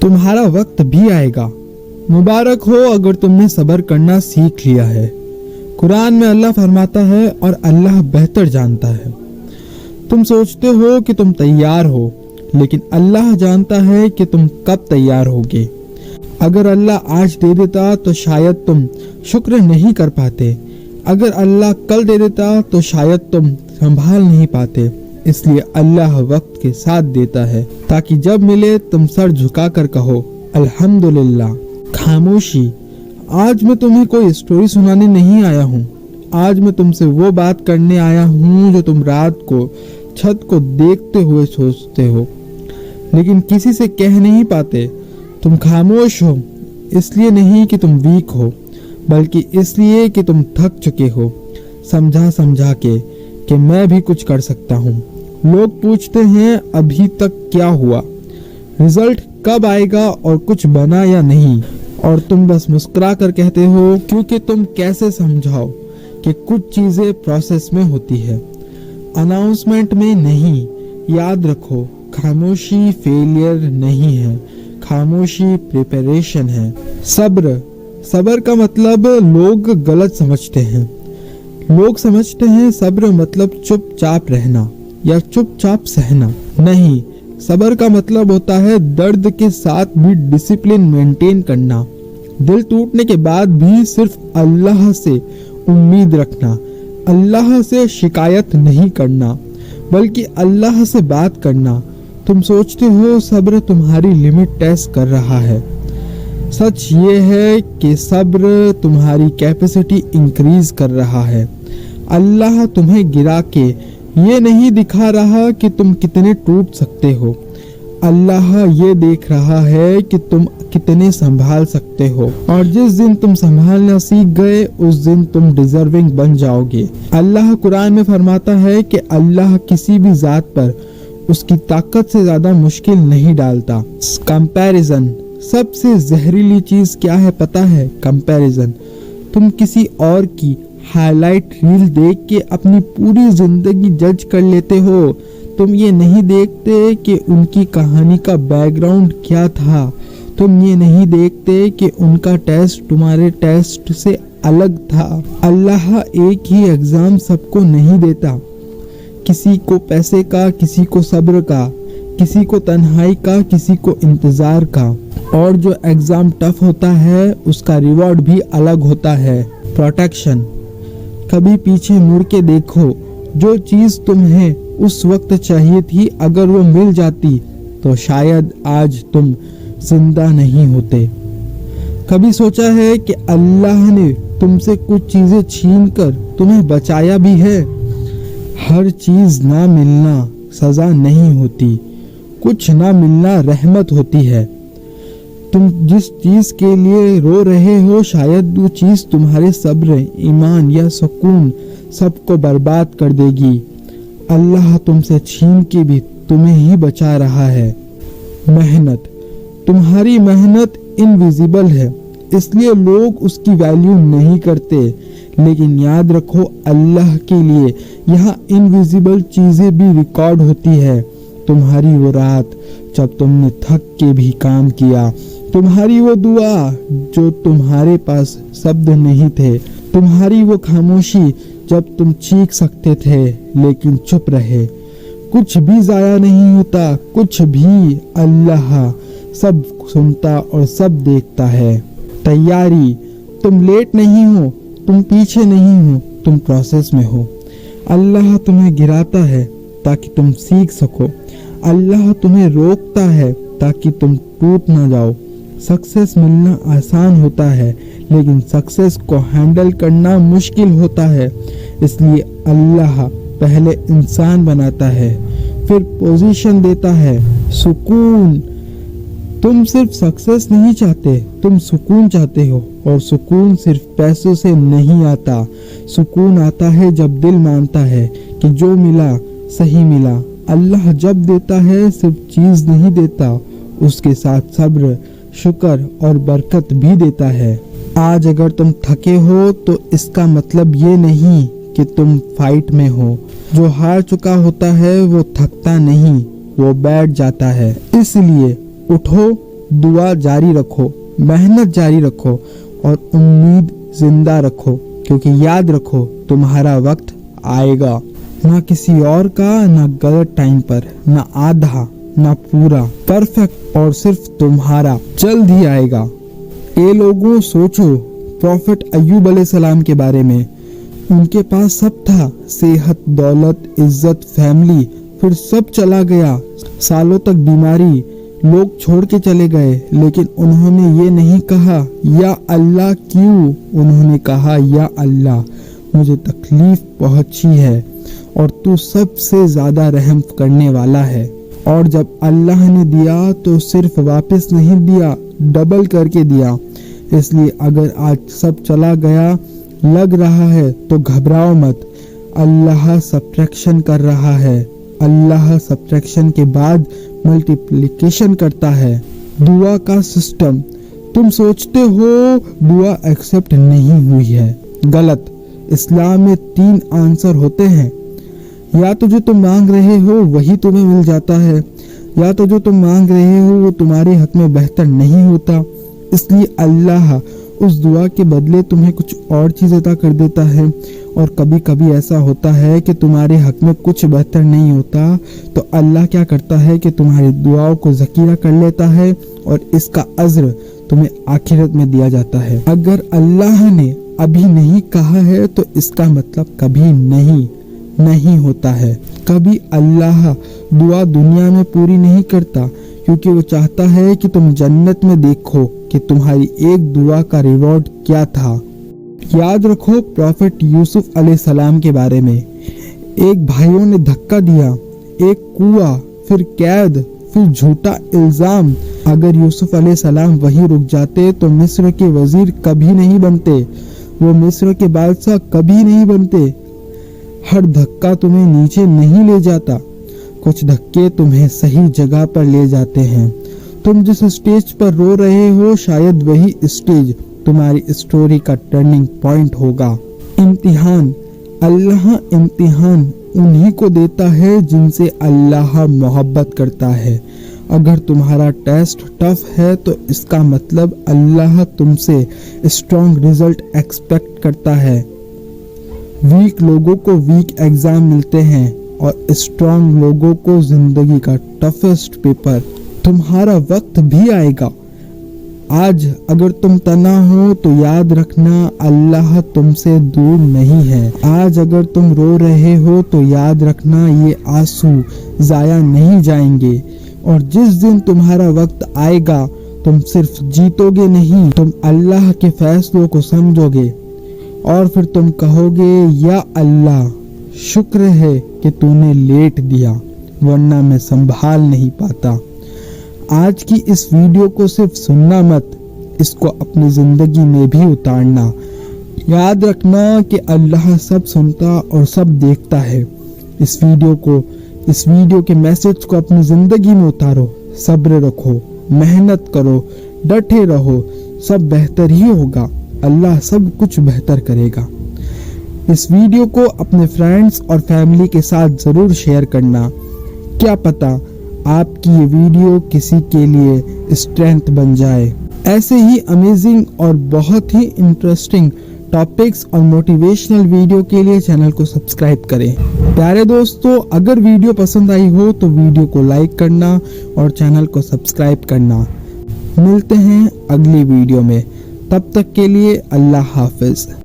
तुम्हारा वक्त भी आएगा। मुबारक हो अगर तुमने सब्र करना सीख लिया है। कुरान में अल्लाह फरमाता है और अल्लाह बेहतर जानता है। तुम सोचते हो कि तुम तैयार हो, लेकिन अल्लाह जानता है कि तुम कब तैयार होगे। अगर अल्लाह आज दे देता तो शायद तुम शुक्र नहीं कर पाते। अगर अल्लाह कल दे देता तो शायद तुम संभाल नहीं पाते। इसलिए अल्लाह वक्त के साथ देता है ताकि जब मिले तुम सर झुकाकर कहो अल्हम्दुलिल्लाह। खामोशी। आज मैं तुम्हें कोई स्टोरी सुनाने नहीं आया हूँ। आज मैं तुमसे वो बात करने आया हूँ जो तुम रात को छत को देखते हुए सोचते हो, लेकिन किसी से कह नहीं पाते। तुम खामोश हो इसलिए नहीं कि तुम वीक हो, बल्कि इसलिए कि तुम थक चुके हो समझा समझा के कि मैं भी कुछ कर सकता हूँ। लोग पूछते हैं अभी तक क्या हुआ, रिजल्ट कब आएगा और कुछ बना या नहीं, और तुम बस मुस्कुरा कर कहते हो क्योंकि तुम कैसे समझाओ कि कुछ चीजें प्रोसेस में होती है, अनाउंसमेंट में नहीं। याद रखो, खामोशी फेलियर नहीं है, खामोशी प्रिपरेशन है। सब्र। सब्र का मतलब लोग गलत समझते हैं। लोग समझते हैं सब्र मतलब चुपचाप रहना या चुपचाप सहना। नहीं, सब्र का मतलब होता है दर्द के साथ भी डिसिप्लिन मेंटेन करना। दिल टूटने के बाद भी सिर्फ अल्लाह से उम्मीद रखना, अल्लाह से शिकायत नहीं करना, बल्कि अल्लाह से बात करना। तुम सोचते हो सब्र तुम्हारी लिमिट टेस्ट कर रहा है। सच ये है कि सब्र तुम्हारी कैपेसिटी इंक्रीज कर रहा है। अल्लाह तुम्हें गिरा के ये नहीं दिखा रहा कि तुम कितने टूट सकते हो। अल्लाह ये देख रहा है कि तुम कितने संभाल सकते हो, और जिस दिन तुम संभालना सीख गए उस दिन तुम डिजर्विंग बन जाओगे। अल्लाह कुरान में फरमाता है कि अल्लाह किसी भी जात पर उसकी ताकत से ज्यादा मुश्किल नहीं डालता। कंपैरिजन। सबसे जहरीली चीज क्या है पता है? कंपैरिजन। तुम किसी और की हाईलाइट रील देख के अपनी पूरी जिंदगी जज कर लेते हो। तुम ये नहीं देखते कि उनकी कहानी का बैकग्राउंड क्या था। तुम ये नहीं देखते कि उनका टेस्ट तुम्हारे टेस्ट से अलग था। अल्लाह एक ही एग्जाम सबको नहीं देता। किसी को पैसे का, किसी को सब्र का, किसी को तन्हाई का, किसी को इंतजार का। और जो एग्जाम टफ होता है उसका रिवॉर्ड भी अलग होता है। प्रोटेक्शन। कभी पीछे मुड़ के देखो, जो चीज तुम्हें उस वक्त चाहिए थी अगर वो मिल जाती तो शायद आज तुम जिंदा नहीं होते। कभी सोचा है कि अल्लाह ने तुमसे कुछ चीजें छीन कर तुम्हें बचाया भी है? हर चीज ना मिलना सजा नहीं होती, कुछ ना मिलना रहमत होती है। तुम जिस चीज के लिए रो रहे हो शायद वो चीज तुम्हारे सब्र, ईमान या सुकून सबको बर्बाद कर देगी। अल्लाह तुमसे छीन के भी तुम्हें ही बचा रहा है। मेहनत। तुम्हारी मेहनत इनविजिबल है, इसलिए लोग उसकी वैल्यू नहीं करते, लेकिन याद रखो अल्लाह के लिए यहाँ इनविजिबल चीजें भी रिकॉर्ड होती है। तुम्हारी वो रात जब तुमने थक के भी काम किया, तुम्हारी वो दुआ जो तुम्हारे पास शब्द नहीं थे, तुम्हारी वो खामोशी जब तुम चीख सकते थे लेकिन चुप रहे। कुछ भी जाया नहीं होता, कुछ भी। अल्लाह सब सुनता और सब देखता है। तैयारी। तुम लेट नहीं हो, तुम पीछे नहीं हो, तुम प्रोसेस में हो। अल्लाह तुम्हें गिराता है ताकि तुम सीख सको। अल्लाह तुम्हें रोकता है ताकि तुम टूट ना जाओ। सक्सेस मिलना आसान होता है, लेकिन सक्सेस को हैंडल करना मुश्किल होता है। इसलिए अल्लाह पहले इंसान बनाता है, फिर पोजीशन देता है। सुकून। तुम सिर्फ सक्सेस नहीं चाहते, तुम सुकून चाहते हो, और सुकून सिर्फ पैसों से नहीं आता। सुकून आता है जब दिल मानता है कि जो मिला सही मिला। अल्लाह जब देता है सिर्फ चीज नहीं देता, उसके साथ सब्र, शुक्र और बरकत भी देता है। आज अगर तुम थके हो तो इसका मतलब ये नहीं कि तुम फाइट में हो। जो हार चुका होता है वो थकता नहीं, वो बैठ जाता है। इसलिए उठो, दुआ जारी रखो, मेहनत जारी रखो और उम्मीद जिंदा रखो, क्योंकि याद रखो तुम्हारा वक्त आएगा, ना किसी और का, ना गलत टाइम पर, ना आधा ना पूरा, परफेक्ट और सिर्फ तुम्हारा जल्द ही आएगा। ये लोगों सोचो प्रॉफिट अय्यूब अलैहिस्सलाम के बारे में, उनके पास सब था, सेहत, दौलत, इज्जत, फैमिली, फिर सब चला गया, सालों तक बीमारी, लोग छोड़ के चले गए, लेकिन उन्होंने ये नहीं कहा या अल्लाह क्यों, उन्होंने कहा या अल्लाह मुझे तकलीफ पहुंची है और तू सबसे ज्यादा रहम करने वाला है। और जब अल्लाह ने दिया तो सिर्फ वापस नहीं दिया, डबल करके दिया। इसलिए अगर आज सब चला गया लग रहा है तो घबराओ मत, अल्लाह सब्ट्रैक्शन कर रहा है, अल्लाह सब्ट्रैक्शन के बाद मल्टीप्लिकेशन करता है। दुआ का सिस्टम, तुम सोचते हो दुआ एक्सेप्ट नहीं हुई है, गलत। इस्लाम में 3 आंसर होते हैं, या तो जो तुम मांग रहे हो वही तुम्हें मिल जाता है, या तो जो तुम मांग रहे हो वो तुम्हारे हक में बेहतर नहीं होता, इसलिए अल्लाह उस दुआ के बदले तुम्हें कुछ और चीज़ अता कर देता है। और कभी कभी ऐसा होता है कि तुम्हारे हक में कुछ बेहतर नहीं होता, तो अल्लाह क्या करता है कि तुम्हारी दुआओं को ज़खीरा कर लेता है और इसका अज्र तुम्हें आखिरत में दिया जाता है। अगर अल्लाह ने अभी नहीं कहा है तो इसका मतलब कभी नहीं होता है। कभी अल्लाह दुआ दुनिया में पूरी नहीं करता, क्योंकि वो चाहता है कि तुम जन्नत में देखो कि तुम्हारी एक दुआ का रिवॉर्ड क्या था। याद रखो प्रॉफिट यूसुफ अलैहिस्सलाम के बारे में, एक भाइयों ने धक्का दिया, एक कुआं, फिर कैद, फिर झूठा इल्जाम। अगर यूसुफ अलैहिस्सलाम वहीं रुक जाते तो मिस्र के वजीर कभी नहीं बनते, वो मिस्र के बादशाह कभी नहीं बनते। हर धक्का तुम्हें नीचे नहीं ले जाता, कुछ धक्के तुम्हें सही जगह पर ले जाते हैं। तुम जिस स्टेज पर रो रहे हो शायद वही स्टेज तुम्हारी स्टोरी का टर्निंग पॉइंट होगा। इम्तिहान, अल्लाह इम्तिहान उन्हीं को देता है जिनसे अल्लाह मोहब्बत करता है। अगर तुम्हारा टेस्ट टफ है तो इसका मतलब अल्लाह तुमसे स्ट्रॉन्ग रिजल्ट एक्सपेक्ट करता है। वीक लोगों को वीक एग्जाम मिलते हैं और स्ट्रॉन्ग लोगों को जिंदगी का टफेस्ट पेपर। तुम्हारा वक्त भी आएगा। आज अगर तुम तना हो तो याद रखना अल्लाह तुमसे दूर नहीं है। आज अगर तुम रो रहे हो तो याद रखना ये आंसू जाया नहीं जाएंगे। और जिस दिन तुम्हारा वक्त आएगा तुम सिर्फ जीतोगे नहीं, तुम अल्लाह के फैसलों को समझोगे और फिर तुम कहोगे या अल्लाह शुक्र है कि तूने लेट दिया, वरना मैं संभाल नहीं पाता। आज की इस वीडियो को सिर्फ सुनना मत, इसको अपनी जिंदगी में भी उतारना। याद रखना कि अल्लाह सब सुनता और सब देखता है। इस वीडियो के मैसेज को अपनी जिंदगी में उतारो, सब्र रखो, मेहनत करो, डटे रहो, सब बेहतर ही होगा। अल्लाह सब कुछ बेहतर करेगा। इस वीडियो को अपने फ्रेंड्स और फैमिली के साथ जरूर शेयर करना। क्या पता आपकी ये वीडियो किसी के लिए स्ट्रेंथ बन जाए। ऐसे ही अमेजिंग और बहुत ही इंटरेस्टिंग टॉपिक्स और मोटिवेशनल वीडियो के लिए चैनल को सब्सक्राइब करें। प्यारे दोस्तों, अगर वीडियो पसंद आई हो तो वीडियो को लाइक करना और चैनल को सब्सक्राइब करना। मिलते हैं अगली वीडियो में, तब तक के लिए अल्लाह हाफिज।